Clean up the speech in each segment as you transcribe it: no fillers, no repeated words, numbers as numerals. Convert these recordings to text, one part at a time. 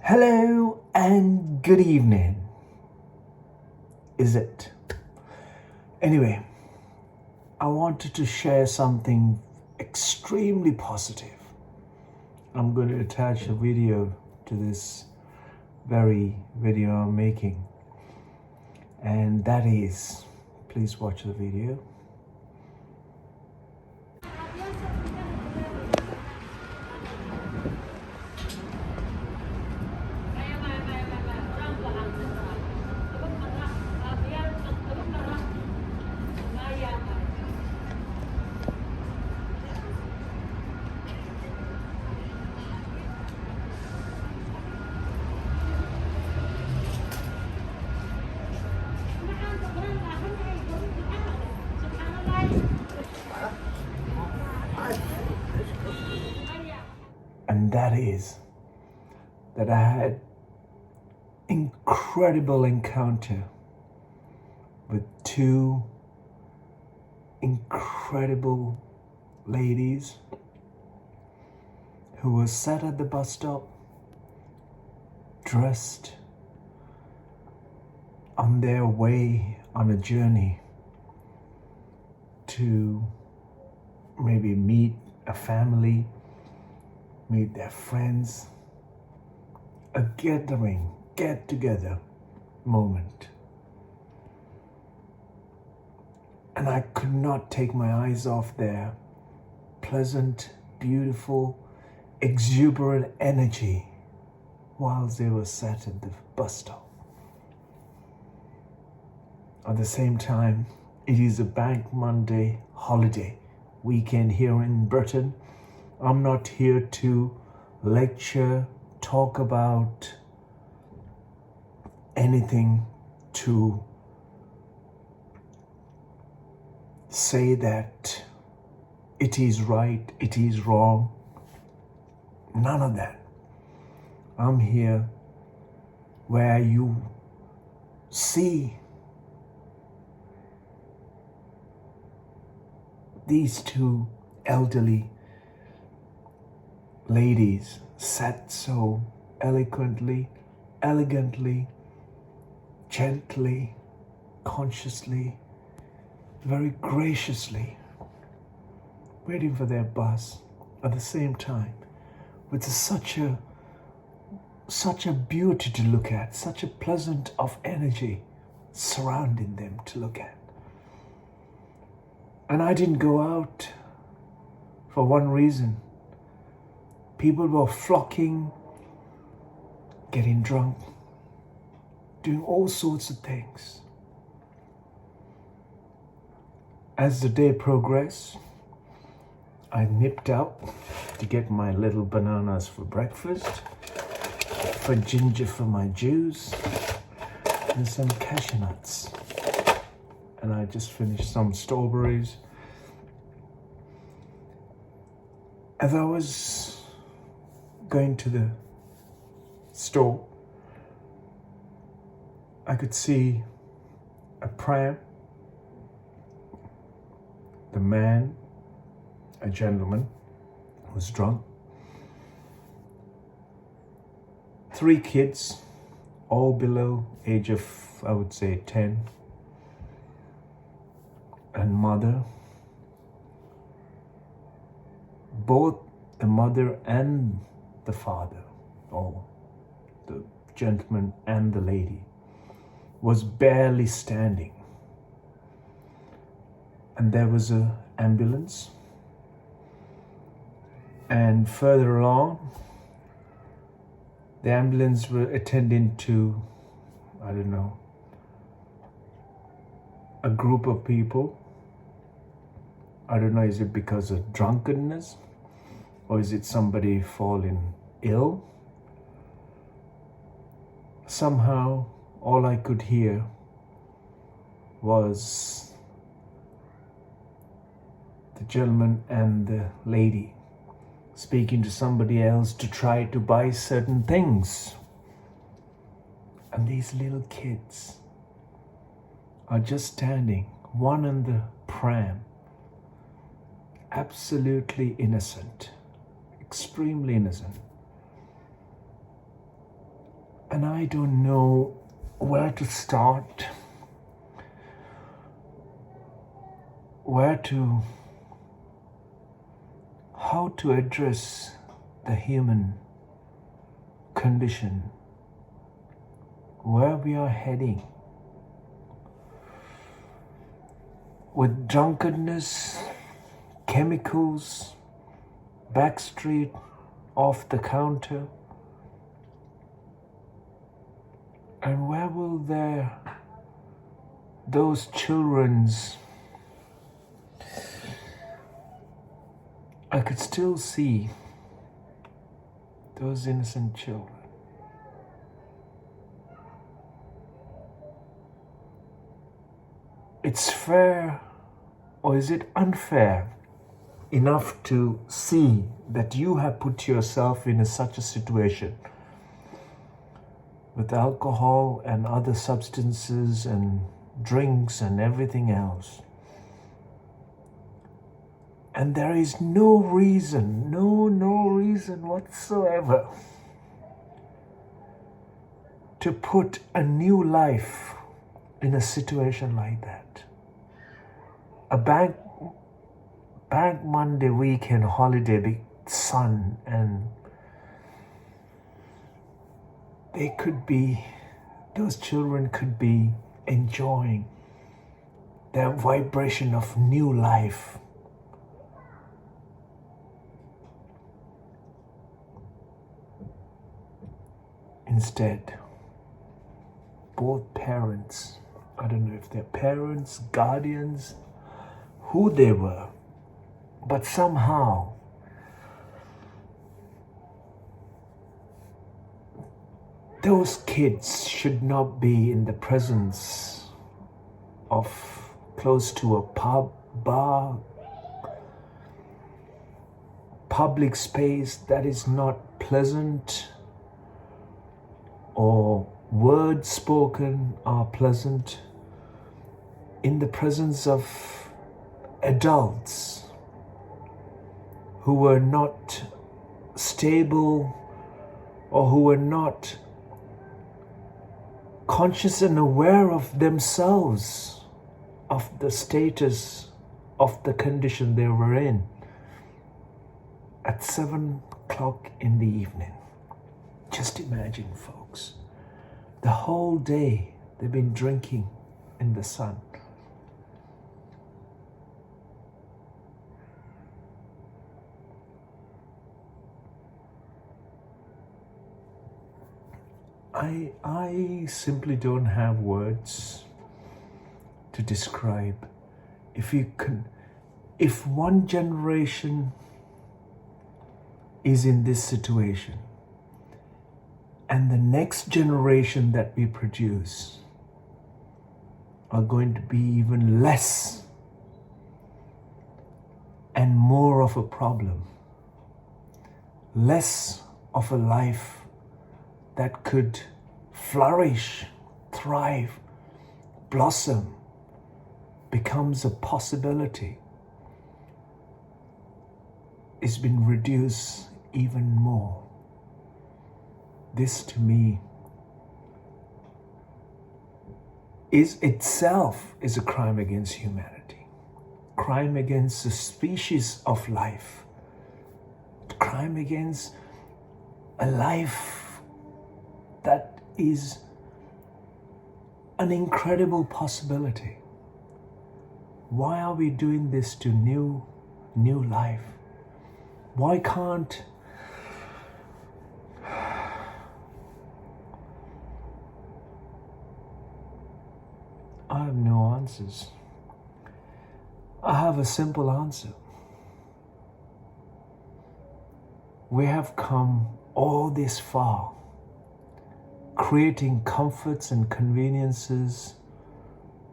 Hello and good evening. Is it? Anyway, I wanted to share something extremely positive. I'm going to attach a video to this very video I'm making. And that is, please watch the video. And that is that I had incredible encounter with two incredible ladies who were sat at the bus stop, dressed on their way on a journey to maybe meet a family, meet their friends, a gathering, get together moment. And I could not take my eyes off their pleasant, beautiful, exuberant energy whilst they were sat at the bus stop. At the same time, it is a Bank Monday holiday weekend here in Britain. I'm not here to lecture, talk about anything, to say that it is right, it is wrong. None of that. I'm here where you see these two elderly ladies sat so eloquently, elegantly, gently, consciously, very graciously, waiting for their bus at the same time, with such a beauty to look at, such a pleasant of energy surrounding them to look at. And I didn't go out for one reason. People were flocking, getting drunk, doing all sorts of things. As the day progressed, I nipped out to get my little bananas for breakfast, for ginger for my juice, and some cashew nuts. And I just finished some strawberries. As I was going to the store, I could see a pram, the man, a gentleman, was drunk. 3 kids, all below age of, I would say, 10. And mother, both the mother and the father, or the gentleman and the lady, was barely standing. And there was an ambulance. And further along, the ambulance were attending to, I don't know, a group of people. I don't know, is it because of drunkenness? Or is it somebody falling ill? Somehow, all I could hear was the gentleman and the lady speaking to somebody else to try to buy certain things. And these little kids are just standing, one in the pram, absolutely innocent, extremely innocent. And I don't know where to start, how to address the human condition, where we are heading. With drunkenness, chemicals, backstreet, off the counter, and where will those children's, I could still see those innocent children. It's fair, or is it unfair enough to see that you have put yourself in such a situation with alcohol and other substances and drinks and everything else? And there is no reason whatsoever to put a new life in a situation like that. A bank Monday weekend holiday, big sun, and those children could be enjoying their vibration of new life. Instead, both parents, I don't know if they're parents, guardians, who they were, but somehow those kids should not be in the presence of close to a pub, bar, public space that is not pleasant, or words spoken are pleasant, in the presence of adults who were not stable or who were not conscious and aware of themselves, of the status of the condition they were in at 7 o'clock in the evening. Just imagine, folks, the whole day they've been drinking in the sun. I simply don't have words to describe. If one generation is in this situation, and the next generation that we produce are going to be even less and more of a problem, less of a life that could flourish, thrive, blossom, becomes a possibility, it's been reduced even more. This to me is itself a crime against humanity, crime against the species of life, crime against a life that is an incredible possibility. Why are we doing this to new life? Why can't I have no answers. I have a simple answer. We have come all this far, creating comforts and conveniences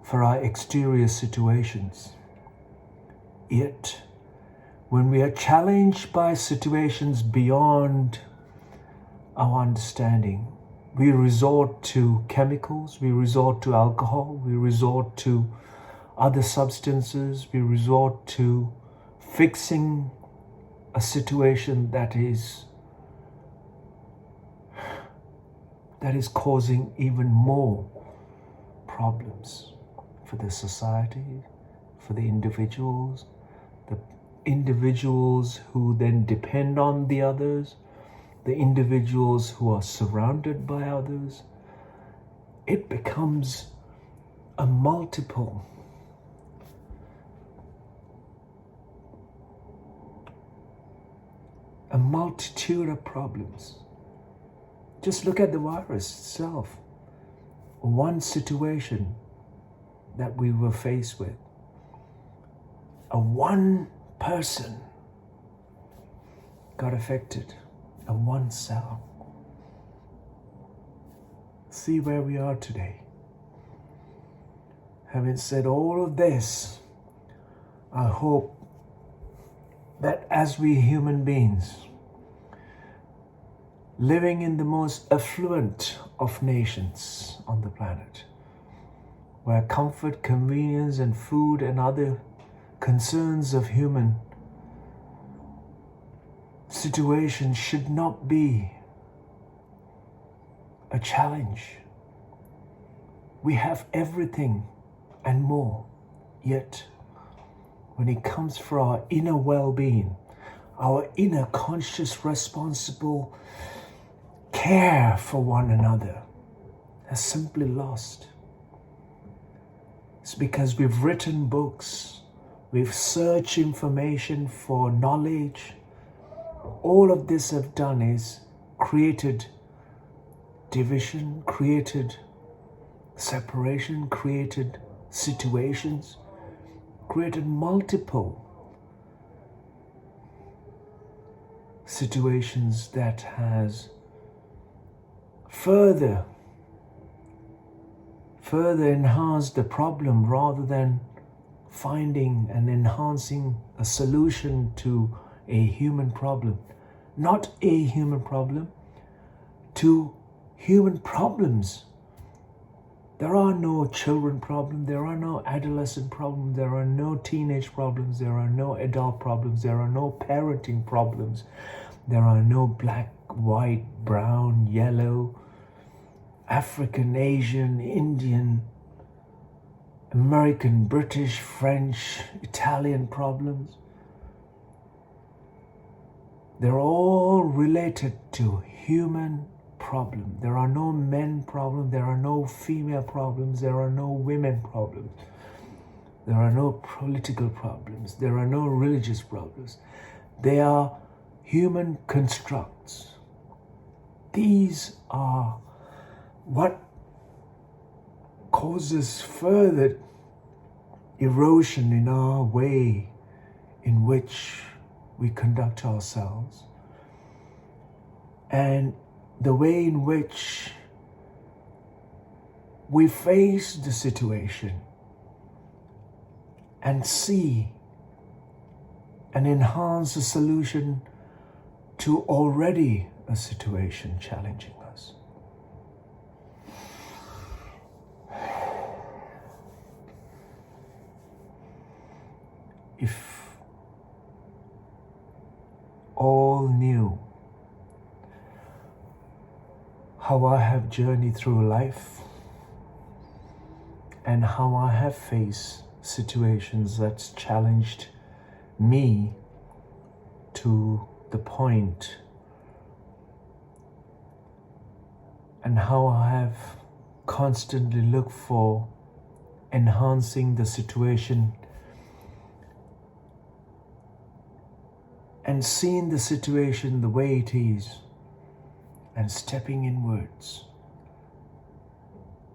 for our exterior situations. Yet, when we are challenged by situations beyond our understanding, we resort to chemicals, we resort to alcohol, we resort to other substances, we resort to fixing a situation that is that is causing even more problems for the society, for the individuals who then depend on the others, the individuals who are surrounded by others. It becomes a multitude of problems. Just look at the virus itself. One situation that we were faced with, one person got affected, one cell. See where we are today. Having said all of this, I hope that as we human beings, living in the most affluent of nations on the planet, where comfort, convenience, and food and other concerns of human situations should not be a challenge. We have everything and more, yet when it comes for our inner well-being, our inner conscious, responsible care for one another has simply lost. It's because we've written books, we've searched information for knowledge. All of this have done is created division, created separation, created situations, created multiple situations that has further enhanced the problem rather than finding and enhancing a solution to a human problem. Not a human problem, to human problems. There are no children problems, there are no adolescent problems, there are no teenage problems, there are no adult problems, there are no parenting problems, there are no black, white, brown, yellow, African, Asian, Indian, American, British, French, Italian problems. They're all related to human problem. There are no men problems, there are no female problems, there are no women problems, there are no political problems, there are no religious problems. They are human constructs. These are what causes further erosion in our way in which we conduct ourselves, and the way in which we face the situation and see and enhance a solution to already a situation challenging us. If all knew how I have journeyed through life and how I have faced situations that's challenged me to the point, and how I have constantly looked for enhancing the situation and seeing the situation the way it is, and stepping inwards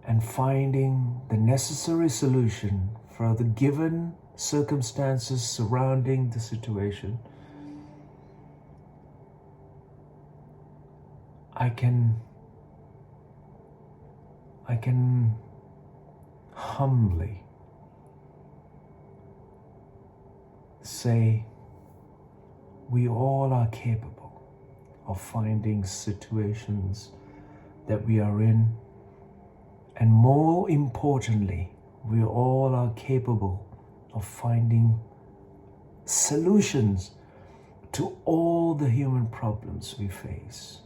and finding the necessary solution for the given circumstances surrounding the situation, I can humbly say we all are capable of finding situations that we are in, and more importantly, we all are capable of finding solutions to all the human problems we face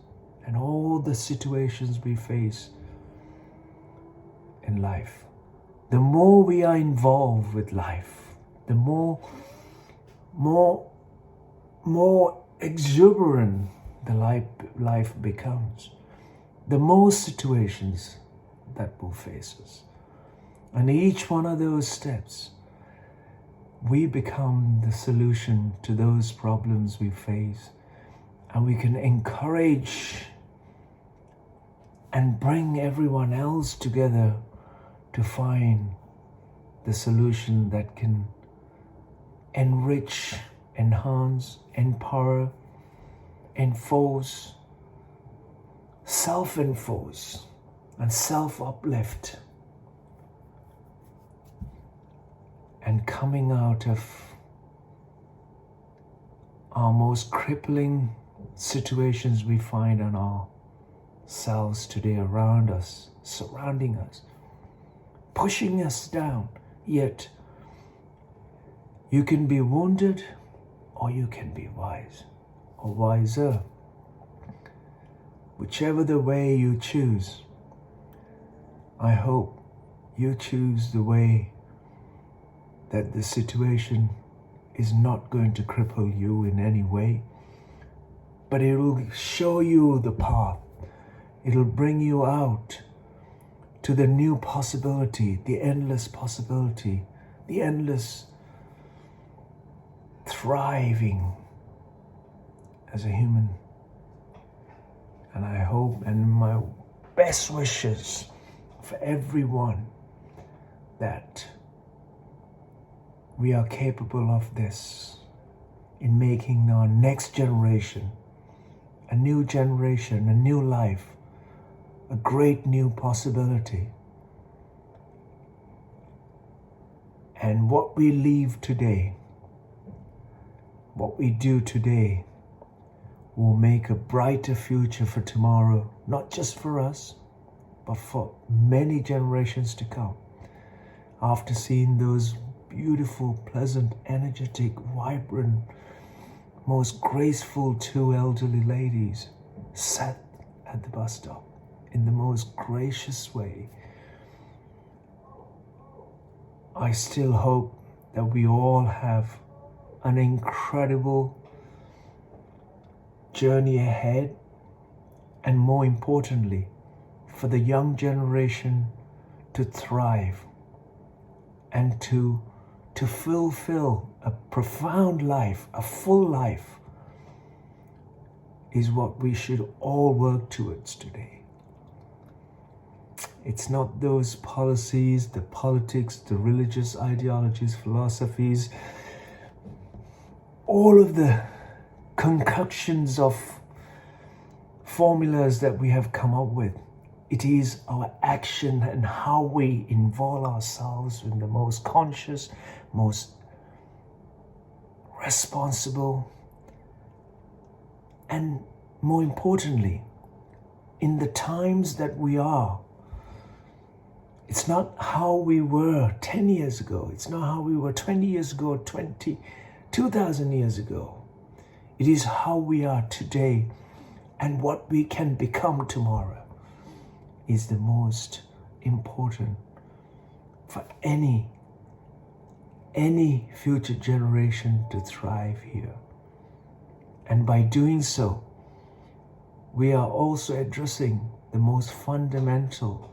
and all the situations we face in life. The more we are involved with life, the more exuberant the life becomes. The more situations that will face us. And each one of those steps, we become the solution to those problems we face. And we can encourage and bring everyone else together to find the solution that can enrich, enhance, empower, enforce, self-enforce, and self-uplift. And coming out of our most crippling situations we find on ourselves today around us, surrounding us, pushing us down, yet you can be wounded or you can be wise or wiser. Whichever the way you choose, I hope you choose the way that the situation is not going to cripple you in any way, but it will show you the path. It'll bring you out to the new possibility, the endless possibility, the endless thriving as a human. And I hope, and my best wishes for everyone, that we are capable of this in making our next generation, a new generation, a new life, a great new possibility. And what we leave today, what we do today, will make a brighter future for tomorrow, not just for us, but for many generations to come. After seeing those beautiful, pleasant, energetic, vibrant, most graceful two elderly ladies sat at the bus stop in the most gracious way, I still hope that we all have an incredible journey ahead, and more importantly, for the young generation to thrive and to fulfill a profound life, a full life, is what we should all work towards today. It's not those policies, the politics, the religious ideologies, philosophies, all of the concoctions of formulas that we have come up with. It is our action and how we involve ourselves in the most conscious, most responsible, and more importantly, in the times that we are. It's not how we were 10 years ago. It's not how we were 20 years ago, 2,000 years ago. It is how we are today, and what we can become tomorrow is the most important for any future generation to thrive here. And by doing so, we are also addressing the most fundamental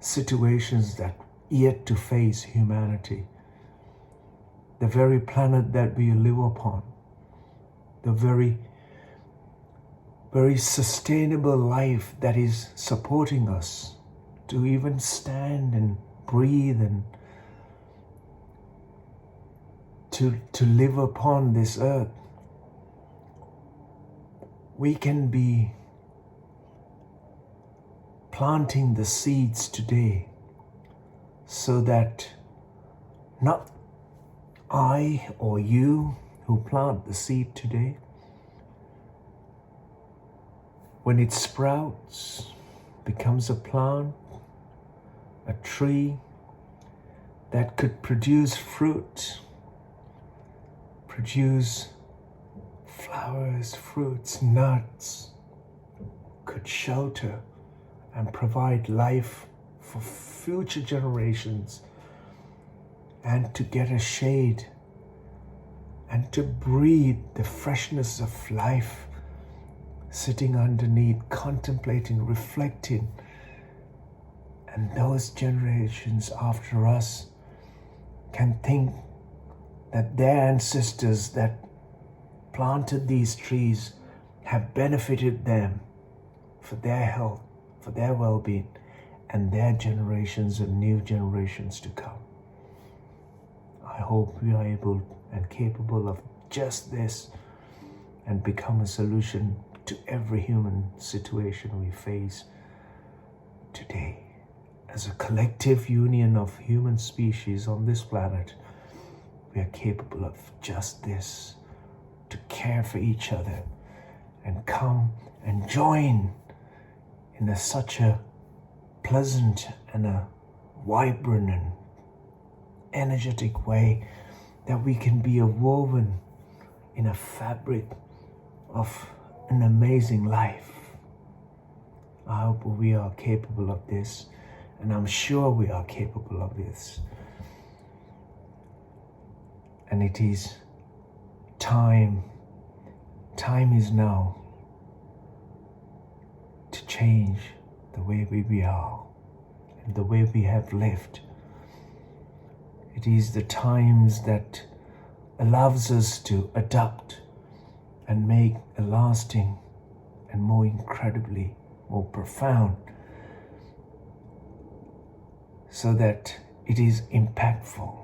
situations that yet to face humanity. The very planet that we live upon, the very sustainable life that is supporting us to even stand and breathe and to live upon this earth. We can be planting the seeds today so that not I or you who plant the seed today, when it sprouts, becomes a plant, a tree that could produce fruit, produce flowers, fruits, nuts, could shelter and provide life for future generations, and to get a shade and to breathe the freshness of life, sitting underneath, contemplating, reflecting. And those generations after us can think that their ancestors that planted these trees have benefited them for their health, for their well-being, and their generations and new generations to come. I hope we are able and capable of just this and become a solution to every human situation we face today. As a collective union of human species on this planet, we are capable of just this, to care for each other and come and join in such a pleasant and a vibrant and energetic way that we can be woven in a fabric of an amazing life. I hope we are capable of this, and I'm sure we are capable of this. And it is time is now to change the way we are and the way we have lived. It is the times that allows us to adapt and make a lasting and more incredibly more profound, so that it is impactful